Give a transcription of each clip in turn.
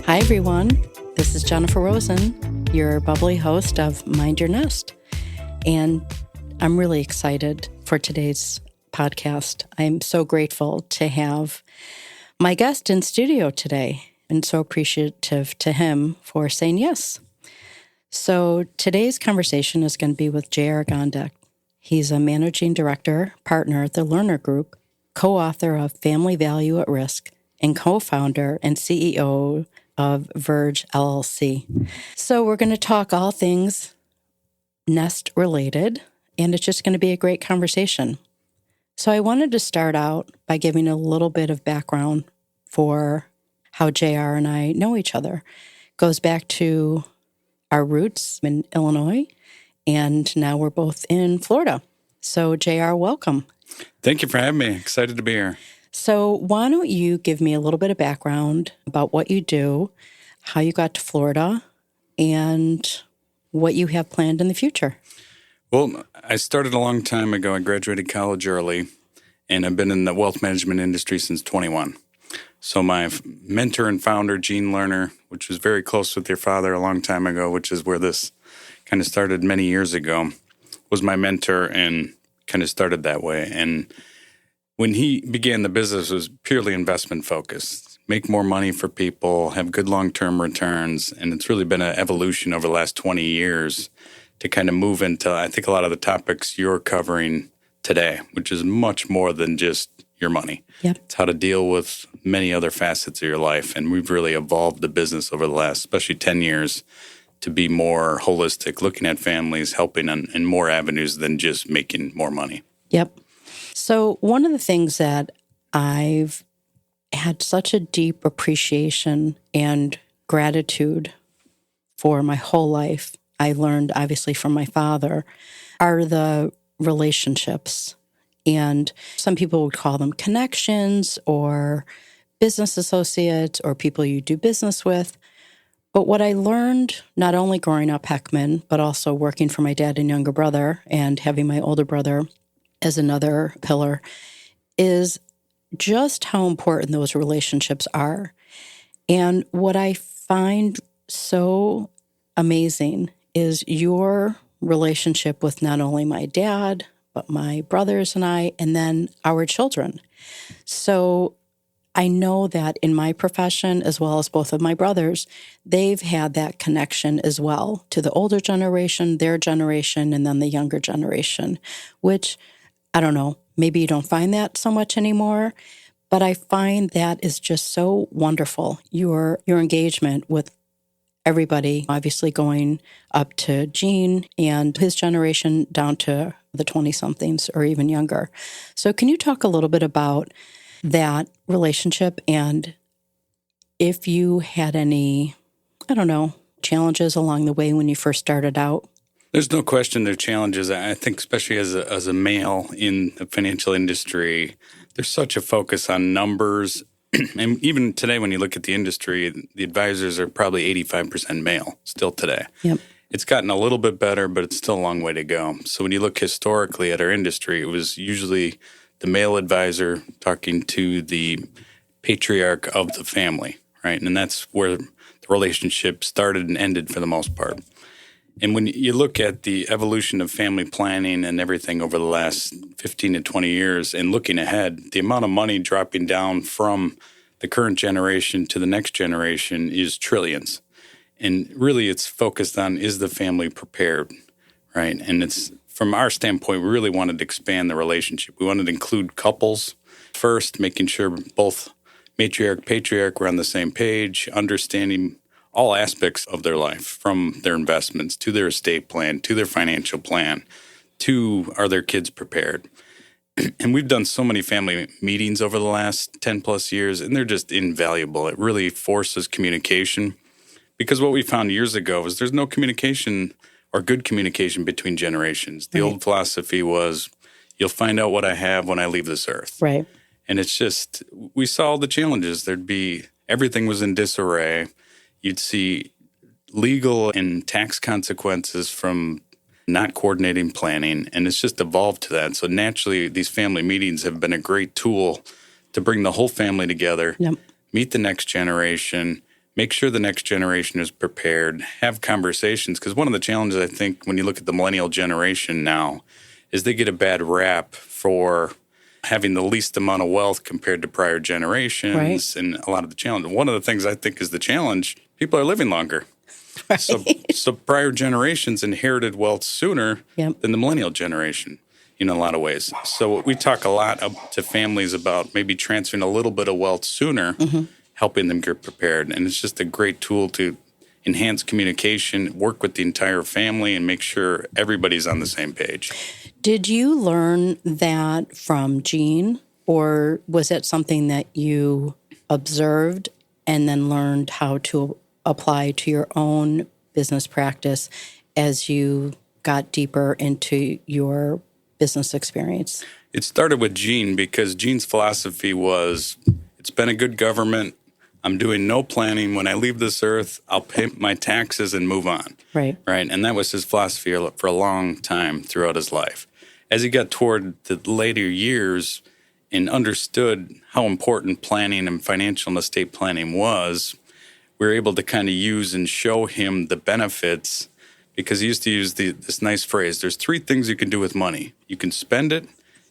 Hi, everyone. This is Jennifer Rosen, your bubbly host of Mind Your Nest. And I'm really excited for today's podcast. I'm so grateful to have my guest in studio today and so appreciative to him for saying yes. So today's conversation is going to be with JR Gondeck. He's a managing director, partner at the Learner Group, co-author of Family Value at Risk, and co-founder and CEO of Verge LLC. So we're going to talk all things nest related, and it's just going to be a great conversation. So I wanted to start out by giving a little bit of background for how JR and I know each other. It goes back to our roots in Illinois, and now we're both in Florida. So JR, welcome. Thank you for having me. Excited to be here. So why don't you give me a little bit of background about what you do, how you got to Florida, and what you have planned in the future? Well, I started a long time ago. I graduated college early, and I've been in the wealth management industry since 21. So my mentor and founder, Gene Lerner, which was very close with your father a long time ago, which is where this kind of started many years ago, was my mentor and kind of started that way. And when he began the business, it was purely investment focused. Make more money for people, have good long-term returns. And it's really been an evolution over the last 20 years to kind of move into, I think, a lot of the topics you're covering today, which is much more than just your money. Yep. It's how to deal with many other facets of your life. And we've really evolved the business over the last, especially 10 years, to be more holistic, looking at families, helping in more avenues than just making more money. Yep. So one of the things that I've had such a deep appreciation and gratitude for my whole life, I learned obviously from my father, are the relationships. And some people would call them connections or business associates or people you do business with. But what I learned, not only growing up Heckman, but also working for my dad and younger brother and having my older brother as another pillar, is just how important those relationships are. And what I find so amazing is your relationship with not only my dad, but my brothers and I, and then our children. So I know that in my profession, as well as both of my brothers, they've had that connection as well to the older generation, their generation, and then the younger generation, which, I don't know, maybe you don't find that so much anymore, but I find that is just so wonderful. Your engagement with everybody, obviously going up to Gene and his generation down to the 20-somethings or even younger. So can you talk a little bit about that relationship and if you had any, I don't know, challenges along the way when you first started out? There's no question there are challenges. I think especially as a male in the financial industry, there's such a focus on numbers. And even today when you look at the industry, the advisors are probably 85% male still today. Yep. It's gotten a little bit better, but it's still a long way to go. So when you look historically at our industry, it was usually the male advisor talking to the patriarch of the family, right? And that's where the relationship started and ended for the most part. And when you look at the evolution of family planning and everything over the last 15 to 20 years and looking ahead, the amount of money dropping down from the current generation to the next generation is trillions. And really it's focused on, is the family prepared, right? And it's from our standpoint, we really wanted to expand the relationship. We wanted to include couples first, making sure both matriarch, patriarch were on the same page, understanding all aspects of their life, from their investments to their estate plan, to their financial plan, to are their kids prepared. And we've done so many family meetings over the last 10 plus years, and they're just invaluable. It really forces communication because what we found years ago was there's no communication or good communication between generations. The old philosophy was, you'll find out what I have when I leave this earth. Right. And it's just, we saw all the challenges. Everything was in disarray. You'd see legal and tax consequences from not coordinating planning, and it's just evolved to that. So naturally, these family meetings have been a great tool to bring the whole family together, meet the next generation, make sure the next generation is prepared, have conversations. Because one of the challenges, I think, when you look at the millennial generation now, is they get a bad rap for having the least amount of wealth compared to prior generations, Right. and a lot of the challenge. One of the things I think is the challenge, people are living longer. Right. So prior generations inherited wealth sooner Yep. than the millennial generation in a lot of ways. So we talk a lot to families about maybe transferring a little bit of wealth sooner, helping them get prepared. And it's just a great tool to enhance communication, work with the entire family, and make sure everybody's on the same page. Did you learn that from Gene, or was it something that you observed and then learned how to apply to your own business practice as you got deeper into your business experience? It started with Gene because Gene's philosophy was, it's been a good government. I'm doing no planning. When I leave this earth, I'll pay my taxes and move on. Right. Right. And that was his philosophy for a long time throughout his life. As he got toward the later years and understood how important planning and financial and estate planning was, we were able to kind of use and show him the benefits, because he used to use this nice phrase, there's three things you can do with money. You can spend it,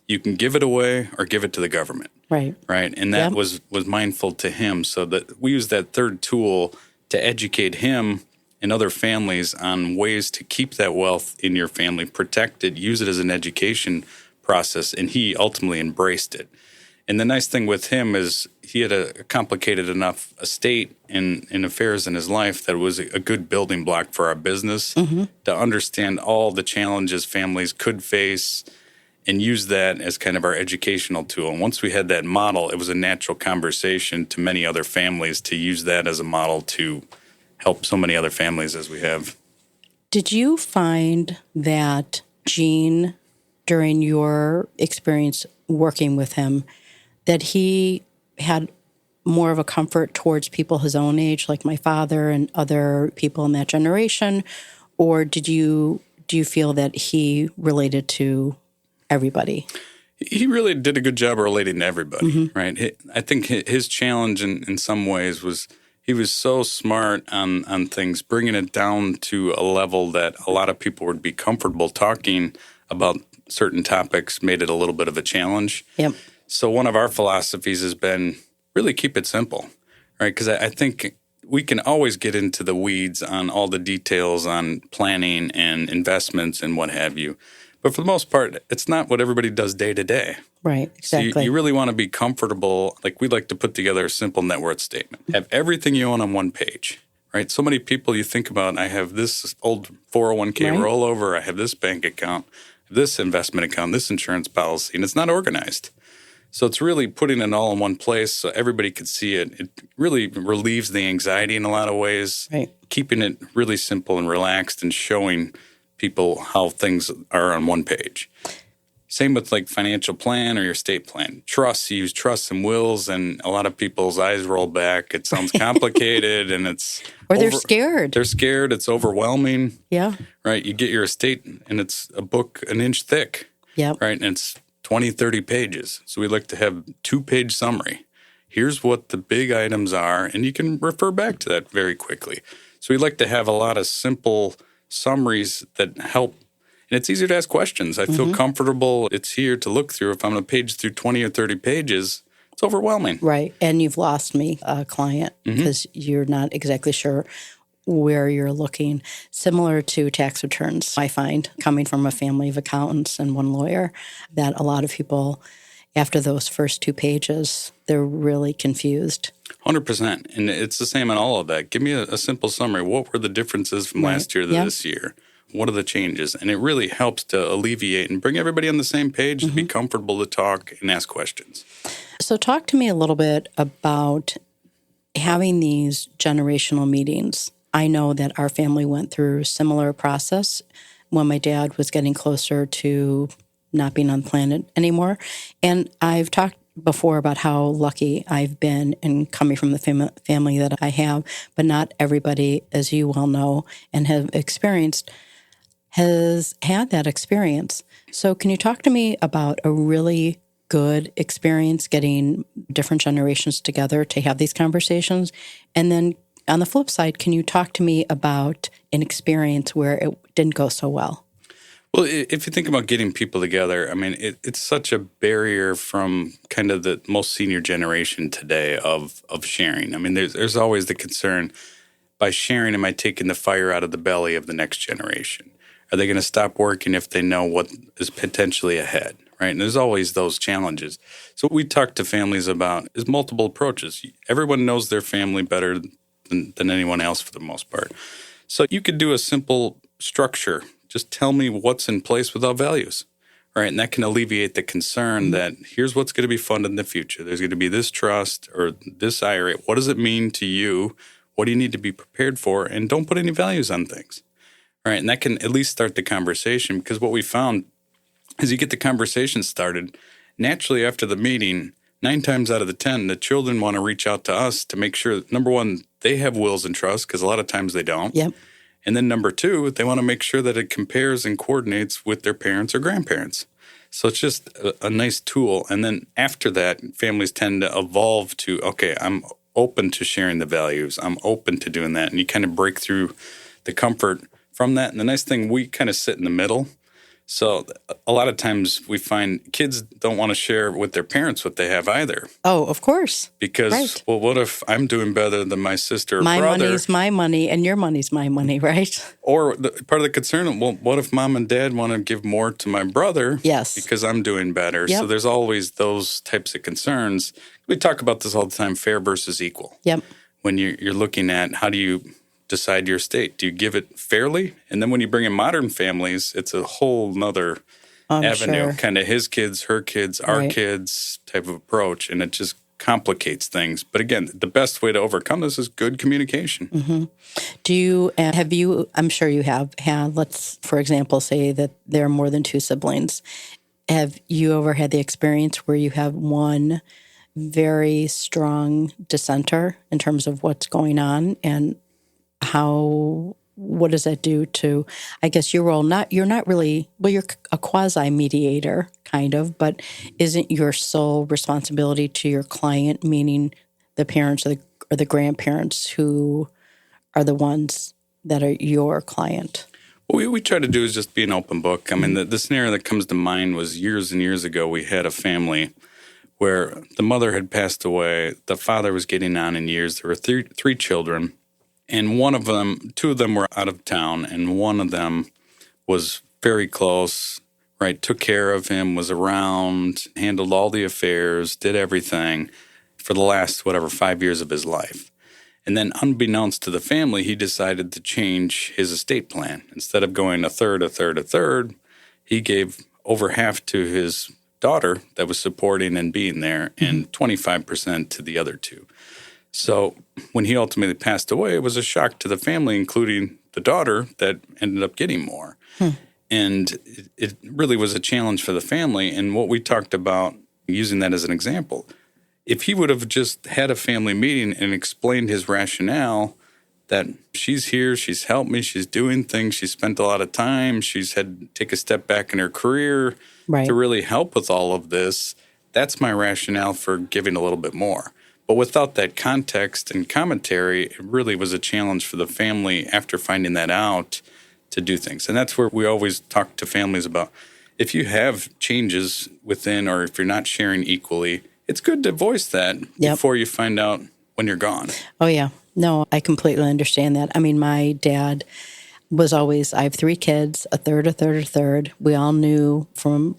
you can give it away, or give it to the government. Right. Right. And that Yep. was mindful to him, so that we use that third tool to educate him and other families on ways to keep that wealth in your family, protect it, use it as an education process. And he ultimately embraced it. And the nice thing with him is he had a complicated enough estate and affairs in his life that was a good building block for our business to understand all the challenges families could face and use that as kind of our educational tool. And once we had that model, it was a natural conversation to many other families to use that as a model to help so many other families as we have. Did you find that Gene, during your experience working with him, that he had more of a comfort towards people his own age, like my father and other people in that generation? Or do you feel that he related to everybody? He really did a good job of relating to everybody, right? I think his challenge in some ways was he was so smart on things, bringing it down to a level that a lot of people would be comfortable talking about certain topics, made it a little bit of a challenge. Yep. So one of our philosophies has been really keep it simple, right? Because I think we can always get into the weeds on all the details on planning and investments and what have you. But for the most part, it's not what everybody does day to day. Right, exactly. So you really want to be comfortable. Like we like to put together a simple net worth statement. Have everything you own on one page, right? So many people you think about, I have this old 401k Right. rollover, I have this bank account, this investment account, this insurance policy, and it's not organized. So it's really putting it all in one place so everybody could see it. It really relieves the anxiety in a lot of ways, Right. keeping it really simple and relaxed and showing people how things are on one page. Same with like financial plan or your estate plan. Trusts, you use trusts and wills, and a lot of people's eyes roll back. It sounds complicated and it's... Or they're scared. They're scared. It's overwhelming. Yeah. Right? You get your estate and it's a book an inch thick. Yep. Right? And it's 20, 30 pages. So we like to have 2-page summary. Here's what the big items are, and you can refer back to that very quickly. So we like to have a lot of simple summaries that help. And it's easier to ask questions. I feel comfortable. It's here to look through. If I'm going to page through 20 or 30 pages, it's overwhelming. Right. And you've lost me, a client, because you're not exactly sure where you're looking. Similar to tax returns, I find, coming from a family of accountants and one lawyer, that a lot of people, after those first 2 pages, they're really confused. 100%. And it's the same on all of that. Give me a simple summary. What were the differences from last year to this year? What are the changes? And it really helps to alleviate and bring everybody on the same page to be comfortable to talk and ask questions. So talk to me a little bit about having these generational meetings. I know that our family went through a similar process when my dad was getting closer to not being on the planet anymore. And I've talked before about how lucky I've been in coming from the family that I have, but not everybody, as you well know and have experienced, has had that experience. So can you talk to me about a really good experience getting different generations together to have these conversations? And then on the flip side, can you talk to me about an experience where it didn't go so well? Well, if you think about getting people together, I mean, it's such a barrier from kind of the most senior generation today of sharing. I mean, there's always the concern, by sharing, am I taking the fire out of the belly of the next generation? Are they going to stop working if they know what is potentially ahead, right? And there's always those challenges. So what we talk to families about is multiple approaches. Everyone knows their family better than anyone else for the most part. So you could do a simple structure. Just tell me what's in place without values, right? And that can alleviate the concern that here's what's going to be funded in the future. There's going to be this trust or this IRA. What does it mean to you? What do you need to be prepared for? And don't put any values on things, right? And that can at least start the conversation, because what we found is you get the conversation started, naturally after the meeting, 9 times out of the 10, the children want to reach out to us to make sure, number one, they have wills and trusts, because a lot of times they don't. Yep. And then number 2, they want to make sure that it compares and coordinates with their parents or grandparents. So it's just a nice tool. And then after that, families tend to evolve to, okay, I'm open to sharing the values. I'm open to doing that. And you kind of break through the comfort from that. And the nice thing, we kind of sit in the middle. So a lot of times we find kids don't want to share with their parents what they have either. Oh, of course. Because, right. Well, what if I'm doing better than my sister or my brother? My money's my money and your money's my money, right? Or part of the concern, well, what if mom and dad want to give more to my brother? Yes. Because I'm doing better. Yep. So there's always those types of concerns. We talk about this all the time, fair versus equal. Yep. When you're looking at how do you decide your estate? Do you give it fairly? And then when you bring in modern families, it's a whole nother avenue, sure. kind of his kids, her kids, our kids type of approach. And it just complicates things. But again, the best way to overcome this is good communication. Mm-hmm. Do you, I'm sure you have had, let's, for example, say that there are more than 2 siblings. Have you ever had the experience where you have one very strong dissenter in terms of what's going on, and what does that do to, I guess, your role? You're not really, well, you're a quasi-mediator, kind of, but isn't your sole responsibility to your client, meaning the parents or the grandparents who are the ones that are your client? What we try to do is just be an open book. I mean, the scenario that comes to mind was years and years ago, we had a family where the mother had passed away. The father was getting on in years. There were three children. And 2 of them were out of town, and one of them was very close, right? Took care of him, was around, handled all the affairs, did everything for the last, 5 years of his life. And then unbeknownst to the family, he decided to change his estate plan. Instead of going a third, he gave over half to his daughter that was supporting and being there, and 25% to the other 2. So when he ultimately passed away, it was a shock to the family, including the daughter that ended up getting more. And it really was a challenge for the family. And what we talked about, using that as an example, if he would have just had a family meeting and explained his rationale, that she's here, she's helped me, she's doing things, she's spent a lot of time, she's had to take a step back in her career to really help with all of this, that's my rationale for giving a little bit more. But without that context and commentary, it really was a challenge for the family after finding that out to do things. And that's where we always talk to families about, if you have changes within, or if you're not sharing equally, it's good to voice that before you find out when you're gone. Oh, yeah. No, I completely understand that. I mean, my dad was always, I have 3 kids, a third. We all knew for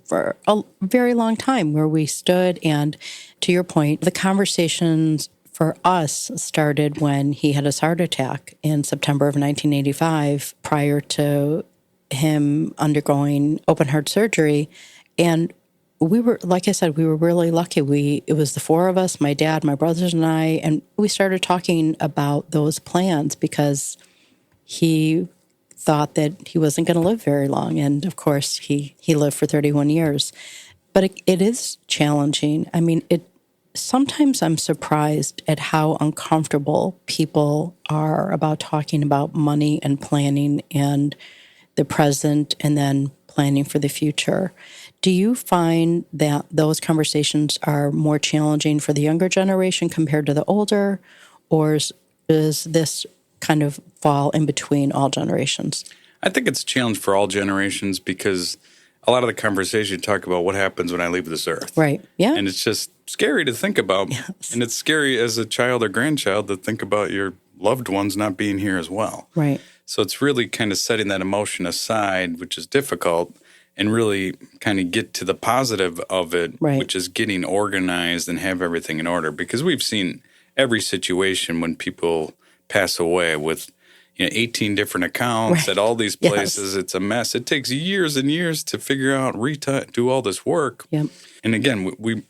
a very long time where we stood. And to your point, the conversations for us started when he had his heart attack in September of 1985, prior to him undergoing open heart surgery. And we were, like I said, we were really lucky. It was the 4 of us, my dad, my brothers, and I, and we started talking about those plans because he thought that he wasn't going to live very long. And of course, he lived for 31 years. But it is challenging. I mean, sometimes I'm surprised at how uncomfortable people are about talking about money and planning and the present and then planning for the future. Do you find that those conversations are more challenging for the younger generation compared to the older, or Does this kind of fall in between all generations? I think it's a challenge for all generations because a lot of the conversation talk about what happens when I leave this earth. Right. Yeah. And it's just scary to think about. Yes. And it's scary as a child or grandchild to think about your loved ones not being here as well. Right. So it's really kind of setting that emotion aside, which is difficult, and really kind of get to the positive of it, Right. which is getting organized and have everything in order. Because we've seen every situation when people pass away with 18 different accounts Right. at all these Yes. places. It's a mess. It takes years and years to figure out, do all this work. Yep. And again, we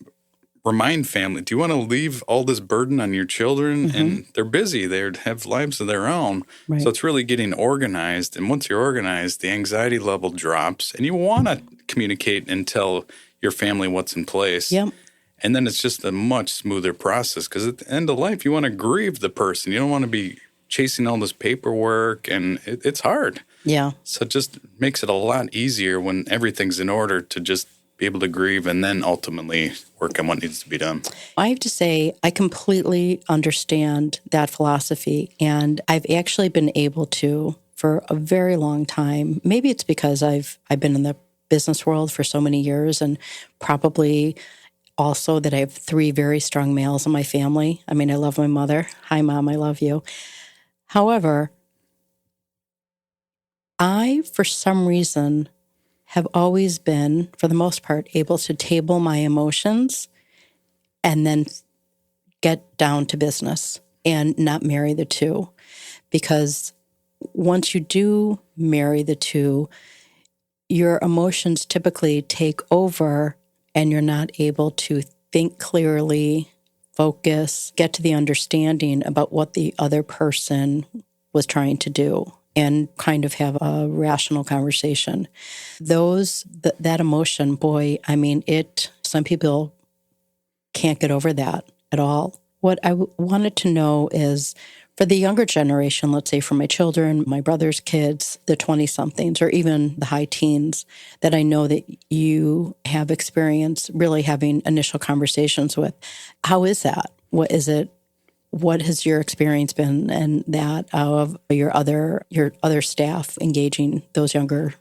remind family, do you want to leave all this burden on your children? Mm-hmm. And they're busy. They have lives of their own. Right. So it's really getting organized. And once you're organized, the anxiety level drops. And you want to communicate and tell your family what's in place. Yep. And then it's just a much smoother process because at the end of life, you want to grieve the person. You don't want to be chasing all this paperwork, and it's hard. Yeah. So it just makes it a lot easier when everything's in order to just be able to grieve and then ultimately work on what needs to be done. I have to say, I completely understand that philosophy, and I've actually been able to for a very long time. Maybe it's because I've been in the business world for so many years, and probably also that I have 3 very strong males in my family. I mean, I love my mother. Hi, Mom, I love you. However, I, for some reason, have always been, for the most part, able to table my emotions and then get down to business and not marry the two. Because once you do marry the two, your emotions typically take over and you're not able to think clearly, focus, get to the understanding about what the other person was trying to do and kind of have a rational conversation. That emotion, boy, I mean, some people can't get over that at all. What I wanted to know is for the younger generation, let's say for my children, my brother's kids, the 20-somethings, or even the high teens that I know that you have experienced really having initial conversations with, how is that? What is it? What has your experience been and that of your other staff engaging those younger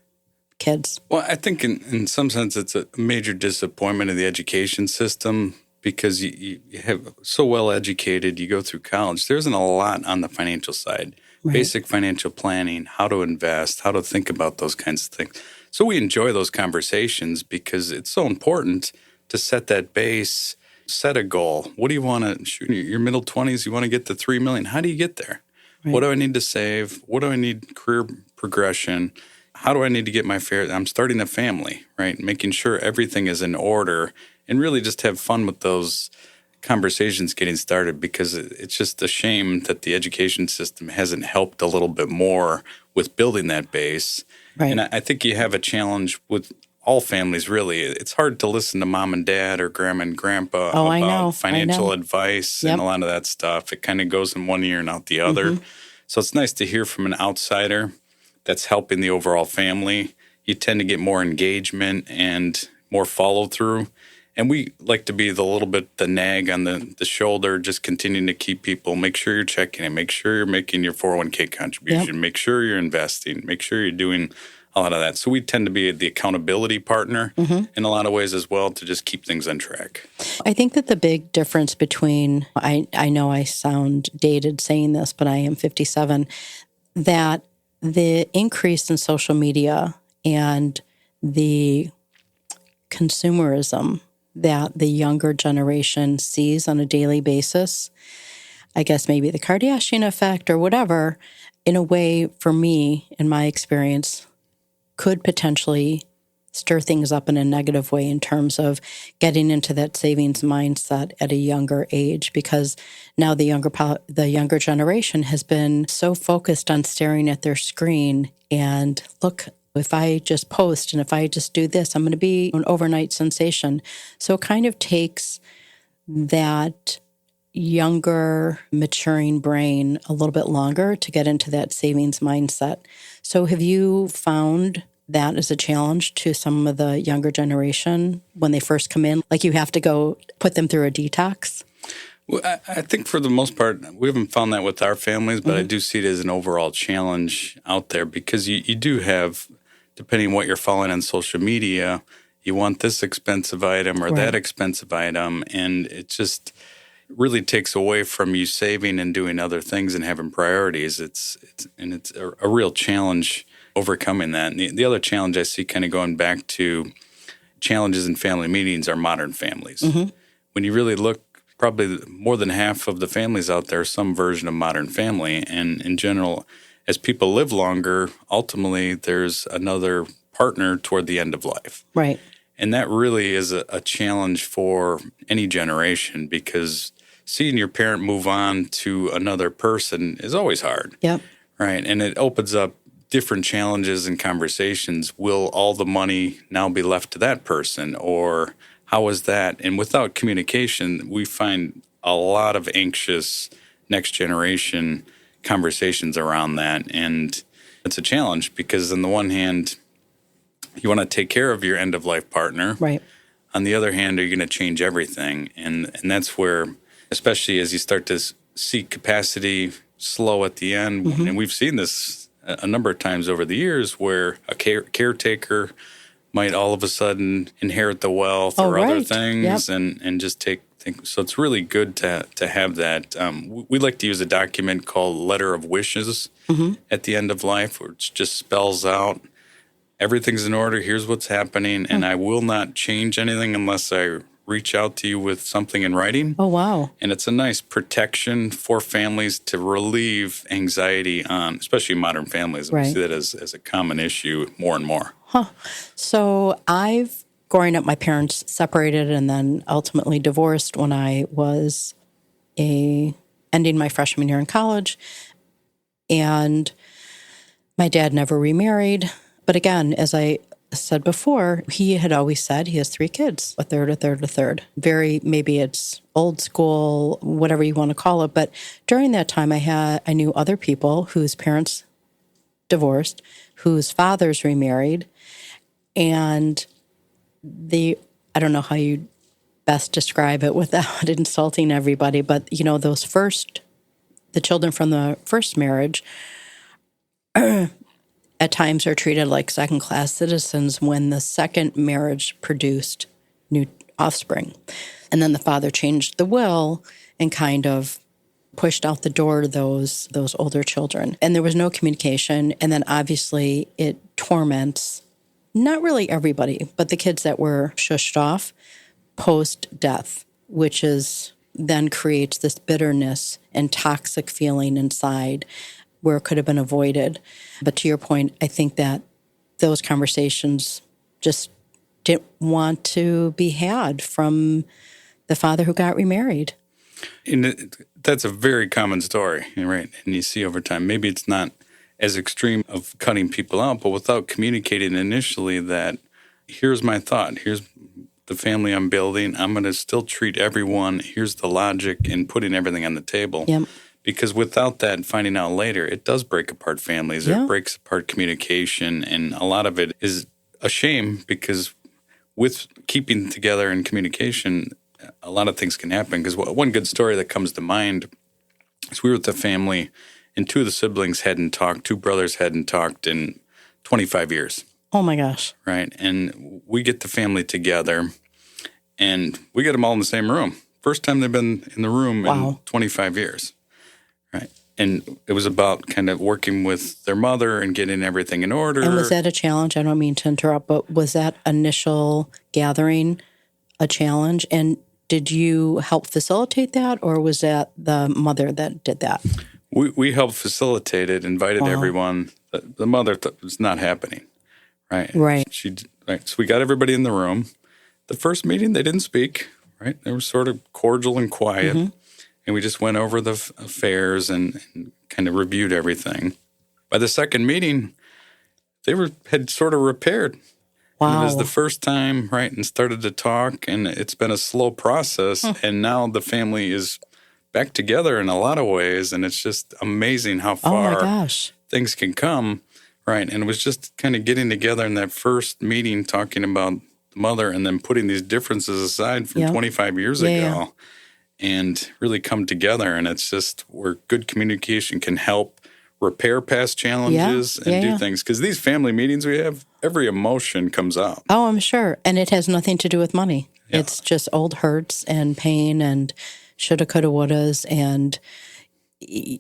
kids? Well, I think in some sense it's a major disappointment of the education system because you have so well educated, you go through college. There isn't a lot on the financial side, Right. Basic financial planning, how to invest, how to think about those kinds of things. So we enjoy those conversations because it's so important to set that base, set a goal. What do you want to shoot in your middle 20s? You want to get to 3 million. How do you get there? Right. What do I need to save? What do I need career progression? How do I need to get my fair? I'm starting a family, right? Making sure everything is in order and really just have fun with those conversations getting started because it's just a shame that the education system hasn't helped a little bit more with building that base. Right. And I think you have a challenge with all families, really. It's hard to listen to mom and dad or grandma and grandpa about financial advice and a lot of that stuff. It kind of goes in one ear and out the other. Mm-hmm. So it's nice to hear from an outsider that's helping the overall family. You tend to get more engagement and more follow through. And we like to be the nag on the shoulder, just continuing to keep people, make sure you're checking in, make sure you're making your 401k contribution, make sure you're investing, make sure you're doing a lot of that. So we tend to be the accountability partner in a lot of ways as well to just keep things on track. I think that the big difference between, I know I sound dated saying this, but I am 57, that the increase in social media and the consumerism that the younger generation sees on a daily basis, I guess maybe the Kardashian effect or whatever, in a way, for me, in my experience, could potentially stir things up in a negative way in terms of getting into that savings mindset at a younger age, because now the younger generation has been so focused on staring at their screen and look, if I just post and if I just do this, I'm going to be an overnight sensation. So it kind of takes that younger, maturing brain a little bit longer to get into that savings mindset. So have you found that as a challenge to some of the younger generation when they first come in? Like you have to go put them through a detox? Well, I think for the most part, we haven't found that with our families, but I Mm-hmm. do see it as an overall challenge out there because you do have, depending on what you're following on social media, you want this expensive item or that Right. expensive item, and it just really takes away from you saving and doing other things and having priorities. It's a real challenge overcoming that. And the other challenge I see kind of going back to challenges in family meetings are modern families. Mm-hmm. When you really look, probably more than half of the families out there are some version of modern family. And in general, as people live longer, ultimately there's another partner toward the end of life. Right. And that really is a challenge for any generation because seeing your parent move on to another person is always hard. Yep. Right. And it opens up different challenges and conversations. Will all the money now be left to that person? Or how is that? And without communication, we find a lot of anxious next generation conversations around that. And it's a challenge because, on the one hand, you want to take care of your end of life partner. Right. On the other hand, are you going to change everything? And that's where, especially as you start to see capacity slow at the end, Mm-hmm. and we've seen this a number of times over the years where a caretaker might all of a sudden inherit the wealth or other right. things Yep. and just take things. So it's really good to have that. We like to use a document called Letter of Wishes Mm-hmm. at the end of life, which just spells out everything's in order. Here's what's happening, and I will not change anything unless I reach out to you with something in writing. Oh, wow. And it's a nice protection for families to relieve anxiety on, especially modern families. We Right. see that as a common issue more and more. Huh. So growing up, my parents separated and then ultimately divorced when I was ending my freshman year in college. And my dad never remarried. But again, as I said before, he had always said he has 3 kids, a third. Very, maybe it's old school, whatever you want to call it. But during that time, I knew other people whose parents divorced, whose fathers remarried, and I don't know how you best describe it without insulting everybody, but the children from the first marriage at times are treated like second-class citizens when the second marriage produced new offspring. And then the father changed the will and kind of pushed out the door those older children. And there was no communication. And then obviously it torments not really everybody, but the kids that were shushed off post-death, which then creates this bitterness and toxic feeling inside where it could have been avoided. But to your point, I think that those conversations just didn't want to be had from the father who got remarried. And that's a very common story, right? And you see over time, maybe it's not as extreme of cutting people out, but without communicating initially that here's my thought, here's the family I'm building, I'm going to still treat everyone, here's the logic, and putting everything on the table. Yep. Because without that and finding out later, it does break apart families. Yeah. It breaks apart communication. And a lot of it is a shame because with keeping together and communication, a lot of things can happen. Because one good story that comes to mind is we were with a family and 2 of the siblings hadn't talked, 2 brothers hadn't talked in 25 years. Oh, my gosh. Right. And we get the family together and we get them all in the same room. First time they've been in the room in 25 years. Right. And it was about kind of working with their mother and getting everything in order. And was that a challenge? I don't mean to interrupt, but was that initial gathering a challenge? And did you help facilitate that, or was that the mother that did that? We helped facilitate it, invited everyone. The mother thought it was not happening. Right. Right. So we got everybody in the room. The first meeting, they didn't speak. Right. They were sort of cordial and quiet. Mm-hmm. And we just went over the affairs and kind of reviewed everything. By the second meeting, they had sort of repaired. Wow. And it was the first time, right, and started to talk, and it's been a slow process. And now the family is back together in a lot of ways, and it's just amazing how far things can come, right? And it was just kind of getting together in that first meeting, talking about the mother, and then putting these differences aside from 25 years ago. and really come together. And it's just where good communication can help repair past challenges and do things. Because these family meetings we have, every emotion comes out. Oh, I'm sure. And it has nothing to do with money. Yeah. It's just old hurts and pain and shoulda, coulda, wouldas, and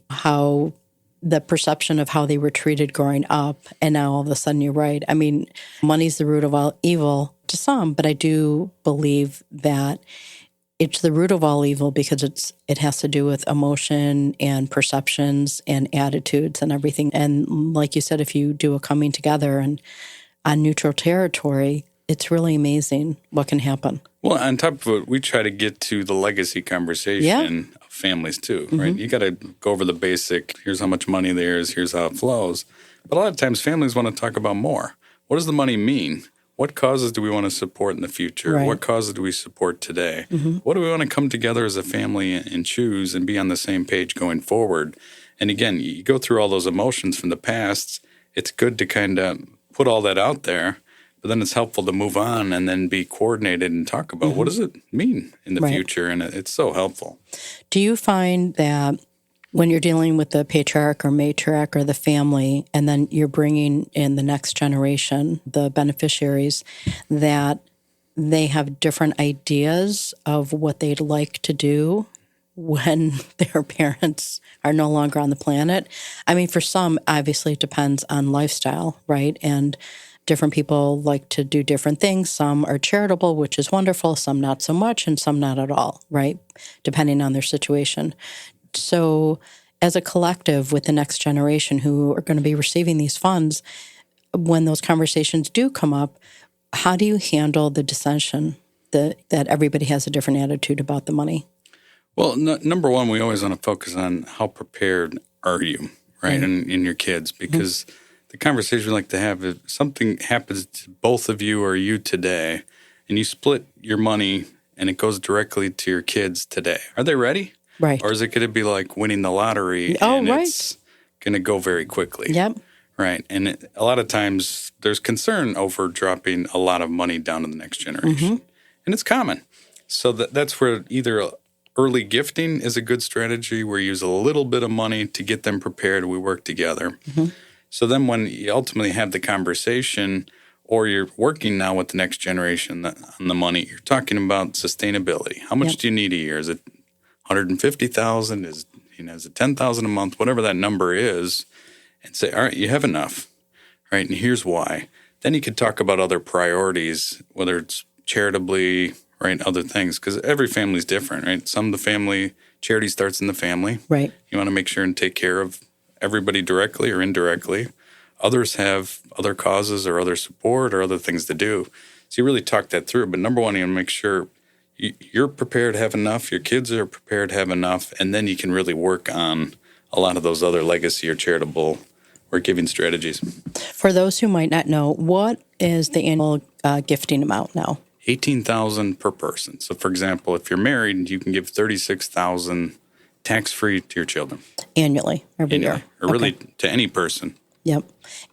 how the perception of how they were treated growing up. And now all of a sudden you're right. I mean, money's the root of all evil to some, but I do believe that it's the root of all evil because it has to do with emotion and perceptions and attitudes and everything. And like you said, if you do a coming together and on neutral territory, it's really amazing what can happen. Well, on top of it, we try to get to the legacy conversation of families too, right? You got to go over the basic, here's how much money there is, here's how it flows. But a lot of times families want to talk about more. What does the money mean? What causes do we want to support in the future? Right. What causes do we support today? What do we want to come together as a family and choose and be on the same page going forward? And again, you go through all those emotions from the past. It's good to kind of put all that out there, but then it's helpful to move on and then be coordinated and talk about what does it mean in the future? And it's so helpful. Do you find that when you're dealing with the patriarch or matriarch or the family, and then you're bringing in the next generation, the beneficiaries, that they have different ideas of what they'd like to do when their parents are no longer on the planet? I mean, for some, obviously, it depends on lifestyle, right? And different people like to do different things. Some are charitable, which is wonderful. Some not so much, and some not at all, right? Depending on their situation. So as a collective with the next generation who are going to be receiving these funds, when those conversations do come up, how do you handle the dissension that everybody has a different attitude about the money? Well, number one, we always want to focus on how prepared are you, right, in your kids, because the conversation we like to have, if something happens to both of you or you today, and you split your money and it goes directly to your kids today, are they ready? Right. Or is it going to be like winning the lottery and it's going to go very quickly? Yep. Right. And a lot of times there's concern over dropping a lot of money down to the next generation. And it's common. So that's where either early gifting is a good strategy where you use a little bit of money to get them prepared. We work together. So then when you ultimately have the conversation or you're working now with the next generation on the money, you're talking about sustainability. How much do you need a year? Is it $150,000? Is it $10,000 a month? Whatever that number is, and say, all right, you have enough, right? And here's why. Then you could talk about other priorities, whether it's charitably, right, other things, because every family is different, right? Some of the family charity starts in the family, right? You want to make sure and take care of everybody directly or indirectly. Others have other causes or other support or other things to do. So you really talk that through. But number one, you want to make sure you're prepared to have enough, your kids are prepared to have enough, and then you can really work on a lot of those other legacy or charitable or giving strategies. For those who might not know, what is the annual gifting amount now? $18,000 per person. So, for example, if you're married, you can give $36,000 tax-free to your children. Annually, every year. Or really to any person. Yep.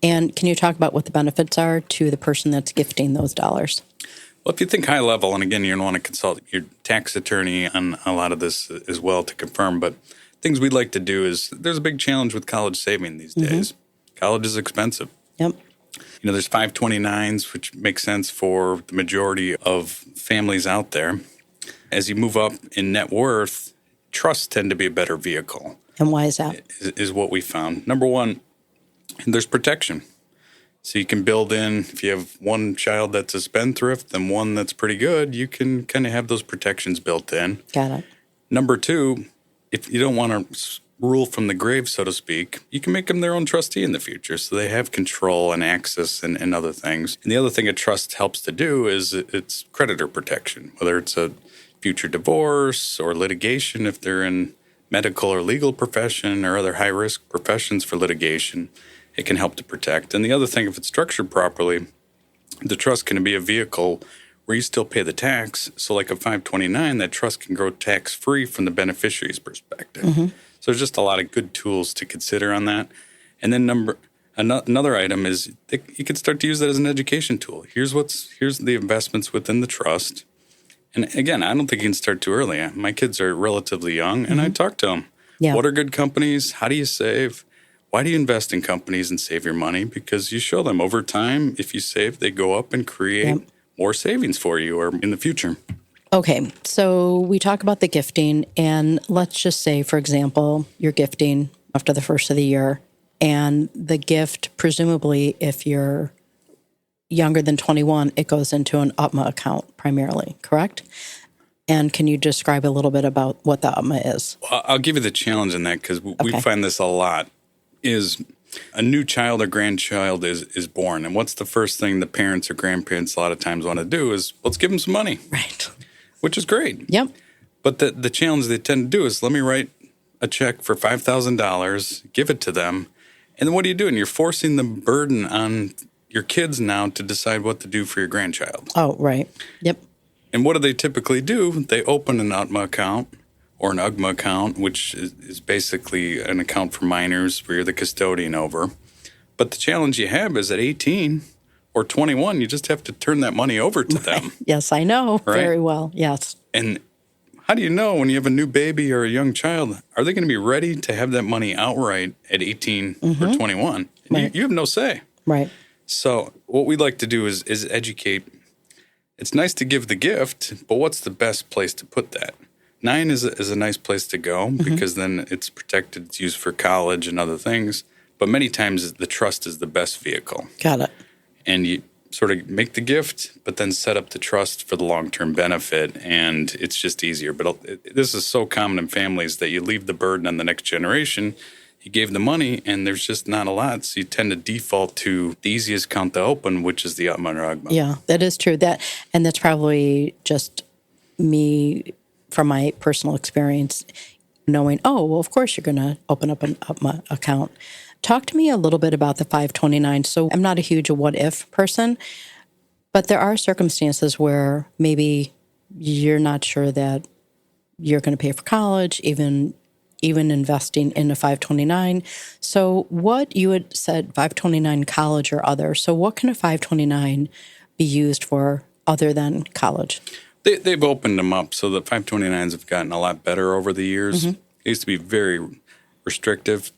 And can you talk about what the benefits are to the person that's gifting those dollars? Well, if you think high level, and again, you're going to want to consult your tax attorney on a lot of this as well to confirm, but things we'd like to do is there's a big challenge with college saving these days. College is expensive. Yep. There's 529s, which makes sense for the majority of families out there. As you move up in net worth, trusts tend to be a better vehicle. And why is that? Is what we found. Number one, there's protection. So you can build in, if you have one child that's a spendthrift and one that's pretty good, you can kind of have those protections built in. Got it. Number two, if you don't want to rule from the grave, so to speak, you can make them their own trustee in the future. So they have control and access and other things. And the other thing a trust helps to do is it's creditor protection, whether it's a future divorce or litigation if they're in medical or legal profession or other high-risk professions for litigation. It can help to protect. And the other thing, if it's structured properly, the trust can be a vehicle where you still pay the tax. So like a 529, that trust can grow tax-free from the beneficiary's perspective. So there's just a lot of good tools to consider on that. And then another item is you can start to use that as an education tool. Here's the investments within the trust. And again, I don't think you can start too early. My kids are relatively young, and I talk to them. Yeah. What are good companies? How do you save? Why do you invest in companies and save your money? Because you show them over time, if you save, they go up and create more savings for you or in the future. Okay, so we talk about the gifting, and let's just say, for example, you're gifting after the first of the year, and the gift, presumably, if you're younger than 21, it goes into an UTMA account primarily, correct? And can you describe a little bit about what the UTMA is? Well, I'll give you the challenge in that because we find this a lot, is a new child or grandchild is born. And what's the first thing the parents or grandparents a lot of times want to do is, let's give them some money. Right. Which is great. Yep. But the challenge they tend to do is, let me write a check for $5,000, give it to them. And then what are you doing? You're forcing the burden on your kids now to decide what to do for your grandchild. Oh, right. Yep. And what do they typically do? They open an UTMA account or an UGMA account, which is basically an account for minors where you're the custodian over. But the challenge you have is at 18 or 21, you just have to turn that money over to them. Yes, I know. Right? Very well. Yes. And how do you know when you have a new baby or a young child, are they going to be ready to have that money outright at 18 or 21? Right. You have no say. Right. So what we like to do is educate. It's nice to give the gift, but what's the best place to put that? 9 is a nice place to go because then it's protected. It's used for college and other things. But many times the trust is the best vehicle. Got it. And you sort of make the gift, but then set up the trust for the long-term benefit, and it's just easier. But this is so common in families that you leave the burden on the next generation. You gave the money, and there's just not a lot, so you tend to default to the easiest account to open, which is the UTMA or UGMA. Yeah, that is true. And that's probably just me, from my personal experience, knowing, oh, well, of course you're going to open up an UTMA account. Talk to me a little bit about the 529. So I'm not a huge what-if person, but there are circumstances where maybe you're not sure that you're going to pay for college, even investing in a 529. So what you had said, 529 college or other. So what can a 529 be used for other than college? They've opened them up so the 529s have gotten a lot better over the years. It used to be very restrictive.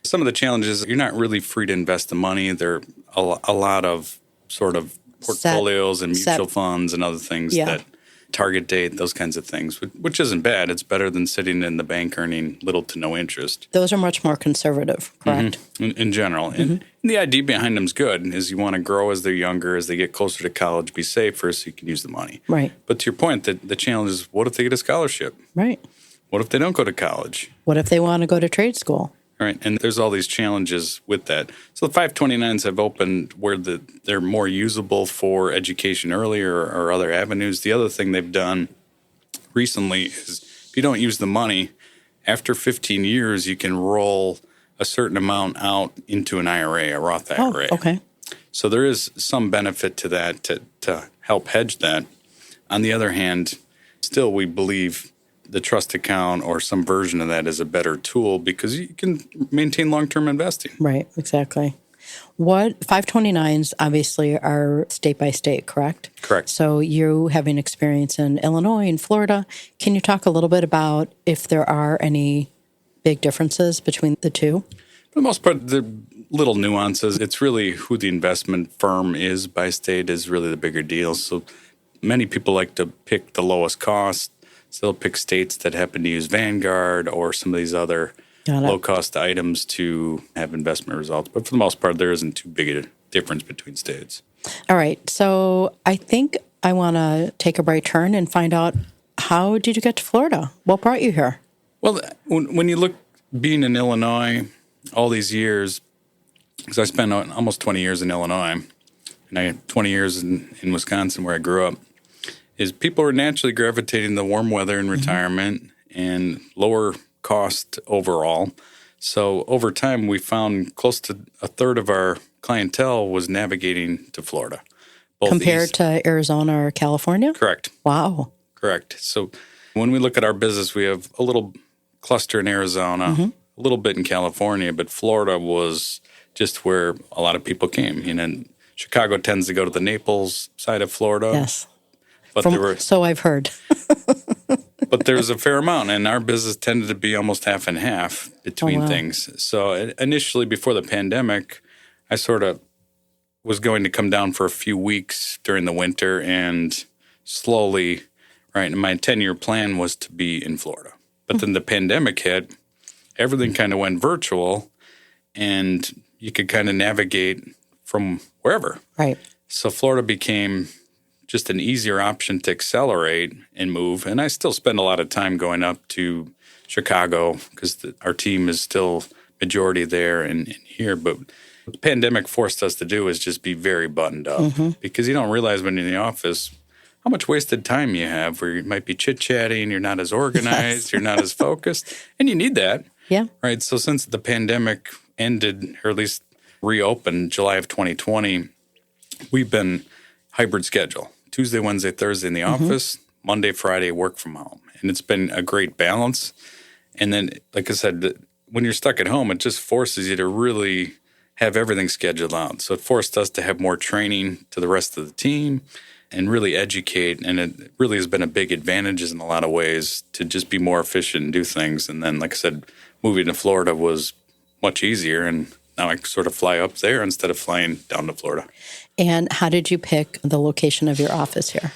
Some of the challenges, you're not really free to invest the money. There are a lot of sort of portfolios and mutual funds and other things that target date, those kinds of things, which isn't bad. It's better than sitting in the bank earning little to no interest. Those are much more conservative, correct? In general. And the idea behind them is good, is you want to grow as they're younger, as they get closer to college, be safer so you can use the money. Right. But to your point, the challenge is, what if they get a scholarship? Right. What if they don't go to college? What if they want to go to trade school? Right, and there's all these challenges with that. So the 529s have opened where they're more usable for education earlier or other avenues. The other thing they've done recently is, if you don't use the money, after 15 years, you can roll a certain amount out into an IRA, a Roth IRA. Oh, okay. So there is some benefit to that to help hedge that. On the other hand, still we believe the trust account or some version of that is a better tool because you can maintain long-term investing. Right, exactly. What 529s obviously are state by state, correct? Correct. So you having experience in Illinois and Florida, can you talk a little bit about if there are any big differences between the two? For the most part, the little nuances. It's really who the investment firm is by state is really the bigger deal. So many people like to pick the lowest cost. So they'll pick states that happen to use Vanguard or some of these other low-cost items to have investment results. But for the most part, there isn't too big a difference between states. All right. So I think I want to take a right turn and find out, how did you get to Florida? What brought you here? Well, when you look, being in Illinois all these years, because I spent almost 20 years in Illinois, and I had 20 years in Wisconsin where I grew up, is people are naturally gravitating to warm weather in retirement and lower cost overall. So over time, we found close to a third of our clientele was navigating to Florida. Compared to Arizona or California? Correct. Wow. Correct. So when we look at our business, we have a little cluster in Arizona, a little bit in California, but Florida was just where a lot of people came. Chicago tends to go to the Naples side of Florida. Yes. But there were, So I've heard. but there was a fair amount, and our business tended to be almost half and half between things. So initially, before the pandemic, I sort of was going to come down for a few weeks during the winter and slowly, right, and my 10-year plan was to be in Florida. But then the pandemic hit, everything kind of went virtual, and you could kind of navigate from wherever. Right. So Florida became just an easier option to accelerate and move. And I still spend a lot of time going up to Chicago because our team is still majority there and here. But what the pandemic forced us to do is just be very buttoned up because you don't realize when you're in the office how much wasted time you have where you might be chit-chatting, you're not as organized, you're not as focused, and you need that. Yeah. Right. So since the pandemic ended, or at least reopened July of 2020, we've been hybrid schedule. Tuesday, Wednesday, Thursday in the office, Monday, Friday, work from home. And it's been a great balance. And then, like I said, when you're stuck at home, it just forces you to really have everything scheduled out. So it forced us to have more training to the rest of the team and really educate. And it really has been a big advantage in a lot of ways to just be more efficient and do things. And then, like I said, moving to Florida was much easier. And now I sort of fly up there instead of flying down to Florida. And how did you pick the location of your office here?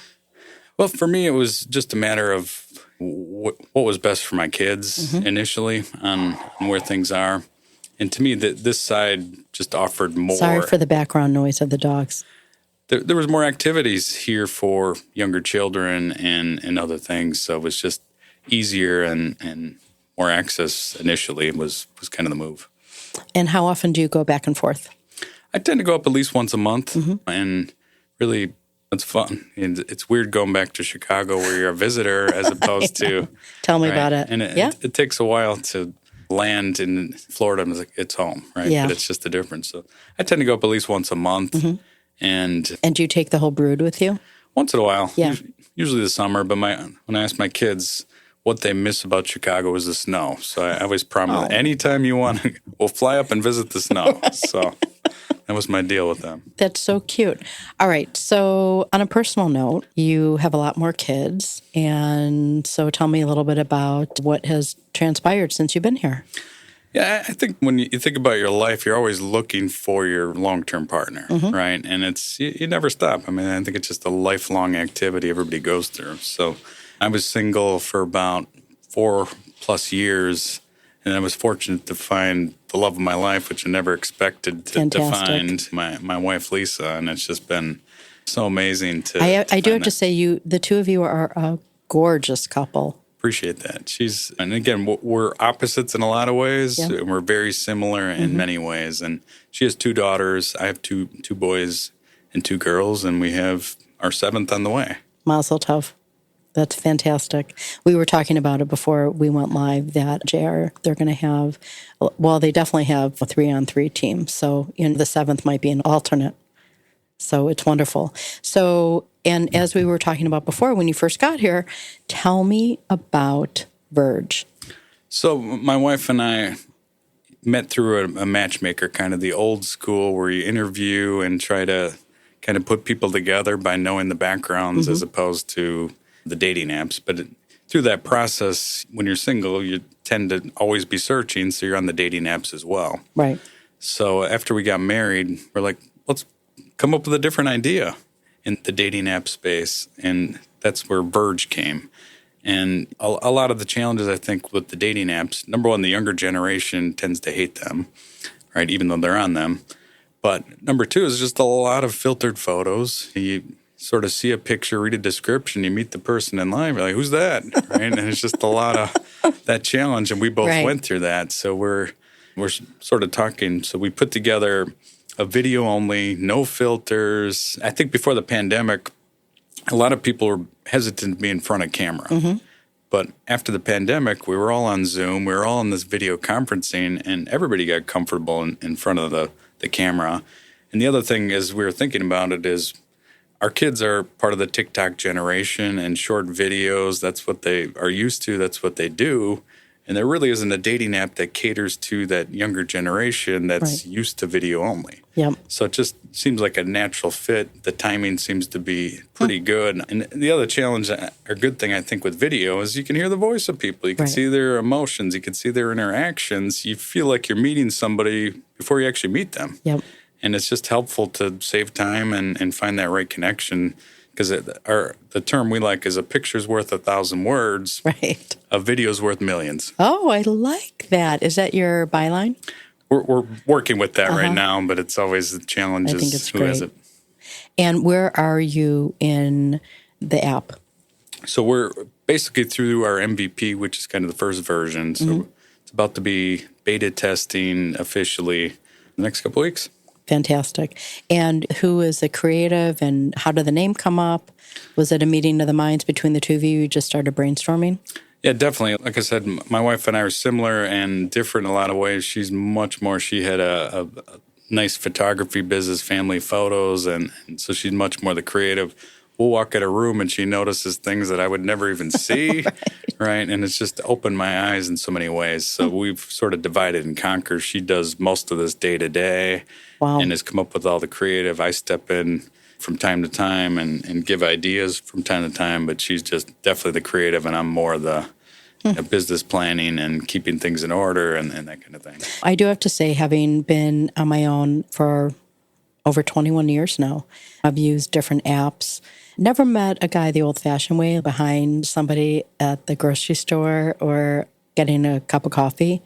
Well, for me, it was just a matter of what was best for my kids initially on where things are. And to me, this side just offered more. Sorry for the background noise of the dogs. There was more activities here for younger children and other things. So it was just easier and more access initially was kind of the move. And how often do you go back and forth? I tend to go up at least once a month, and really, it's fun. And it's weird going back to Chicago where you're a visitor as opposed to... Tell me about it. And it takes a while to land in Florida, and it's home, right? Yeah. But it's just the difference. So I tend to go up at least once a month, and do you take the whole brood with you? once in a while, Yeah. usually the summer. But when I ask my kids what they miss about Chicago is the snow. So I always promise, anytime you want, we'll fly up and visit the snow. So that was my deal with them. That's so cute. All right. So on a personal note, you have a lot more kids. And so tell me a little bit about what has transpired since you've been here. Yeah, I think when you think about your life, you're always looking for your long-term partner, right? And you never stop. I mean, I think it's just a lifelong activity everybody goes through. So I was single for about 4+ years, and I was fortunate to find the love of my life, which I never expected to find my wife, Lisa. And it's just been so amazing to I do have to say, the two of you are a gorgeous couple. Appreciate that. And again, we're opposites in a lot of ways, and we're very similar in many ways. And she has 2 daughters. I have two boys and 2 girls, and we have our 7th on the way. Mazel tov. That's fantastic. We were talking about it before we went live that JR, they're going to have, they definitely have a 3-on-3 team. So the 7th might be an alternate. So it's wonderful. So, and as we were talking about before, when you first got here, tell me about Verge. So my wife and I met through a matchmaker, kind of the old school where you interview and try to kind of put people together by knowing the backgrounds as opposed to the dating apps. But through that process, when you're single, you tend to always be searching, so you're on the dating apps as well. Right. So after we got married, we're like, let's come up with a different idea in the dating app space, and that's where Verge came. And a lot of the challenges, I think, with the dating apps, number one, the younger generation tends to hate them, right, even though they're on them. But number 2 is just a lot of filtered photos. You sort of see a picture, read a description, you meet the person in line, you're like, who's that? Right? And it's just a lot of that challenge, and we both went through that. So we're sort of talking. So we put together a video only, no filters. I think before the pandemic, a lot of people were hesitant to be in front of camera. But after the pandemic, we were all on Zoom. We were all on this video conferencing, and everybody got comfortable in front of the camera. And the other thing is we were thinking about it is our kids are part of the TikTok generation and short videos. That's what they are used to. That's what they do. And there really isn't a dating app that caters to that younger generation that's used to video only. Yep. So it just seems like a natural fit. The timing seems to be pretty good. And the other challenge, or good thing I think with video, is you can hear the voice of people. You can see their emotions. You can see their interactions. You feel like you're meeting somebody before you actually meet them. Yep. And it's just helpful to save time and find that right connection. Because the term we like is a picture's worth 1,000 words. Right. A video's worth millions. Oh, I like that. Is that your byline? We're working with that right now, but it's always the challenge. I think it's who great. has it. And where are you in the app? So we're basically through our MVP, which is kind of the first version. So it's about to be beta testing officially in the next couple of weeks. Fantastic. And who is the creative, and how did the name come up? Was it a meeting of the minds between the two of you? You just started brainstorming? Yeah, definitely. Like I said, my wife and I are similar and different in a lot of ways. She's much more, she had a nice photography business, family photos, and so she's much more the creative. We'll walk in a room and she notices things that I would never even see, right? And it's just opened my eyes in so many ways. So we've sort of divided and conquered. She does most of this day to day and has come up with all the creative. I step in from time to time and give ideas from time to time, but she's just definitely the creative, and I'm more the business planning and keeping things in order and that kind of thing. I do have to say, having been on my own for over 21 years now, I've used different apps. Never met a guy the old-fashioned way, behind somebody at the grocery store or getting a cup of coffee.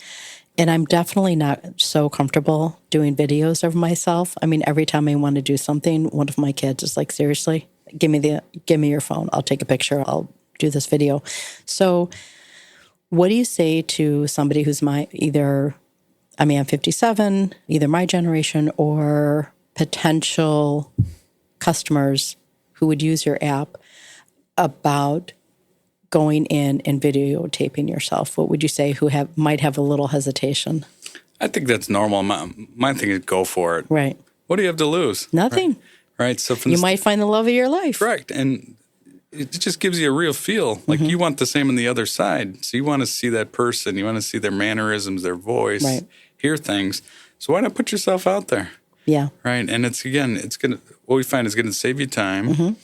And I'm definitely not so comfortable doing videos of myself. I mean, every time I want to do something, one of my kids is like, seriously, give me your phone. I'll take a picture. I'll do this video. So what do you say to somebody who's I'm 57, either my generation or potential customers who would use your app, about going in and videotaping yourself? What would you say, who might have a little hesitation? I think that's normal. My thing is go for it. Right. What do you have to lose? Nothing. Right. So you might find the love of your life. Correct. And it just gives you a real feel. Like you want the same on the other side. So you want to see that person. You want to see their mannerisms, their voice, hear things. So why not put yourself out there? Yeah. Right. And what we find is going to save you time,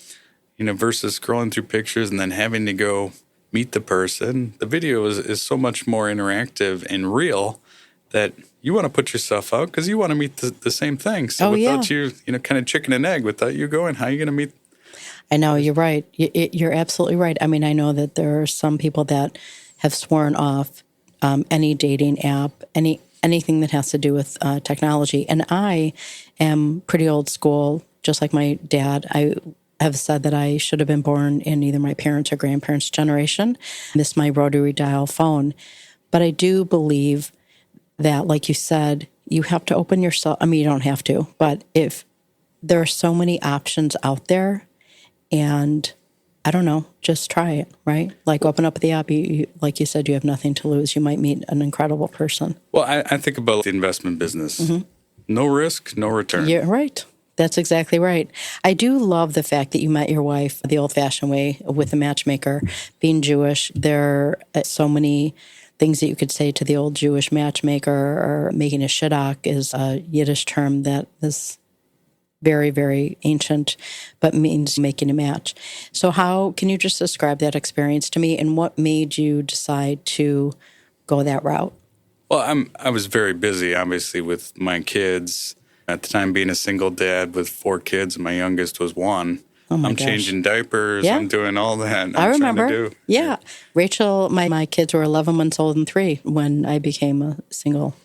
versus scrolling through pictures and then having to go meet the person. The video is so much more interactive and real that you want to put yourself out because you want to meet the same thing. So without you, kind of chicken and egg, without you going, how are you going to meet? I know, you're right. You're absolutely right. I mean, I know that there are some people that have sworn off any dating app, anything that has to do with technology. And I am pretty old school, just like my dad. I have said that I should have been born in either my parents' or grandparents' generation. Missed my rotary dial phone. But I do believe that, like you said, you have to open yourself. I mean, you don't have to, but if there are so many options out there, and I don't know, just try it, right? Like open up the app. Like you said, you have nothing to lose. You might meet an incredible person. Well, I think about the investment business. No risk, no return. Yeah, right. That's exactly right. I do love the fact that you met your wife the old-fashioned way with a matchmaker. Being Jewish, there are so many things that you could say to the old Jewish matchmaker, or making a shidduch is a Yiddish term that is very, very ancient, but means making a match. So how can you just describe that experience to me, and what made you decide to go that route? Well, I was very busy, obviously, with my kids. At the time, being a single dad with 4 kids, and my youngest was 1. I'm changing diapers. Yeah. I'm doing all that. I remember. Trying to do. Yeah. Rachel, my kids were 11 months old and 3 when I became a single.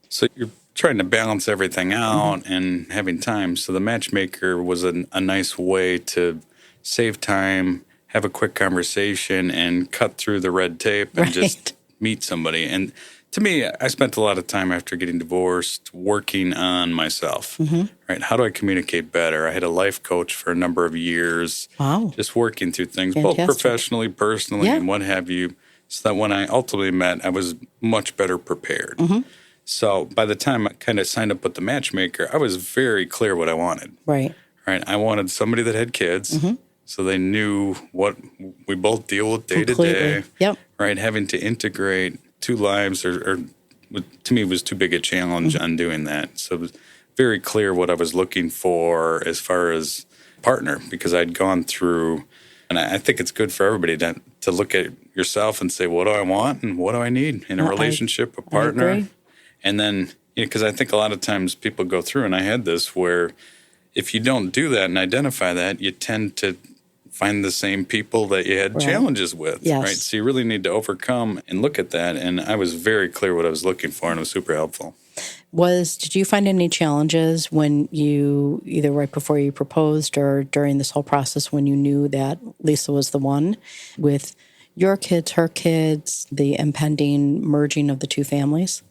So you're trying to balance everything out and having time. So the matchmaker was a nice way to save time, have a quick conversation, and cut through the red tape and just meet somebody. And to me, I spent a lot of time after getting divorced working on myself, right? How do I communicate better? I had a life coach for a number of years, just working through things, both professionally, personally, and what have you, so that when I ultimately met, I was much better prepared. So by the time I kind of signed up with the matchmaker, I was very clear what I wanted. Right. I wanted somebody that had kids, so they knew what we both deal with day to day. Right. Having to integrate two lives, or to me, was too big a challenge on doing that. So it was very clear what I was looking for as far as partner, because I'd gone through, and I think it's good for everybody to look at yourself and say, what do I want and what do I need in a relationship, a partner? I agree. And then, because I think a lot of times people go through, and I had this, where if you don't do that and identify that, you tend to find the same people that you had challenges with, right? So you really need to overcome and look at that. And I was very clear what I was looking for, and it was super helpful. Did you find any challenges when you, either right before you proposed or during this whole process, when you knew that Lisa was the one, with your kids, her kids, the impending merging of the two families?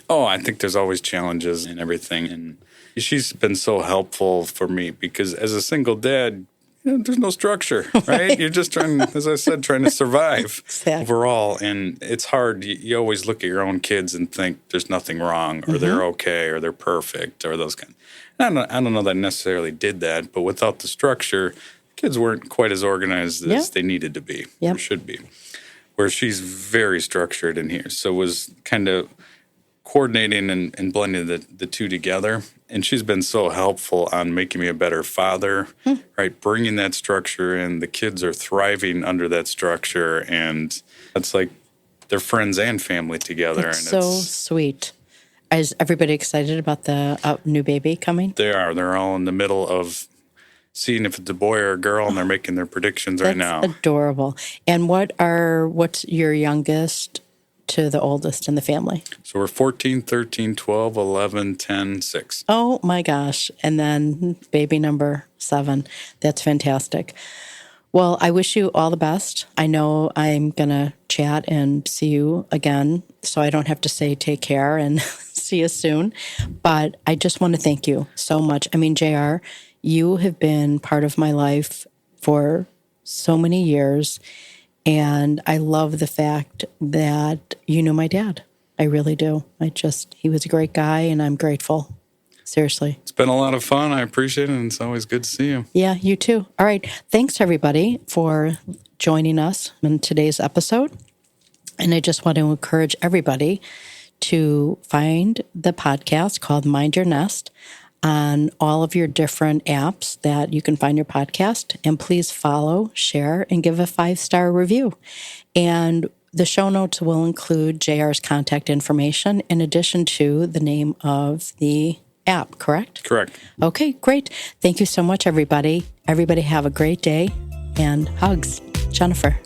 Oh, I think there's always challenges and everything. And she's been so helpful for me, because as a single dad, there's no structure, right? You're just trying, as I said, trying to survive overall. And it's hard. You always look at your own kids and think there's nothing wrong, or they're okay, or they're perfect, or those kind. I don't know that I necessarily did that, but without the structure, kids weren't quite as organized as they needed to be, or should be. Where she's very structured in here. So it was kind of coordinating and blending the two together. And she's been so helpful on making me a better father, right? Bringing that structure in. The kids are thriving under that structure. And it's like they're friends and family together. It's so sweet. Is everybody excited about the new baby coming? They are. They're all in the middle of seeing if it's a boy or a girl, and they're making their predictions right now. That's adorable. And what's your youngest to the oldest in the family? So we're 14, 13, 12, 11, 10, 6. Oh, my gosh. And then baby number 7. That's fantastic. Well, I wish you all the best. I know I'm going to chat and see you again, so I don't have to say take care and see you soon. But I just want to thank you so much. I mean, JR, you have been part of my life for so many years. And I love the fact that you knew my dad. I really do. He was a great guy, and I'm grateful. Seriously. It's been a lot of fun. I appreciate it, and it's always good to see you. Yeah, you too. All right. Thanks, everybody, for joining us in today's episode. And I just want to encourage everybody to find the podcast called Mind Your Nest on all of your different apps that you can find your podcast. And please follow, share, and give a 5-star review. And the show notes will include JR's contact information in addition to the name of the app, correct? Correct. Okay, great. Thank you so much, everybody. Everybody have a great day, and hugs. Jennifer.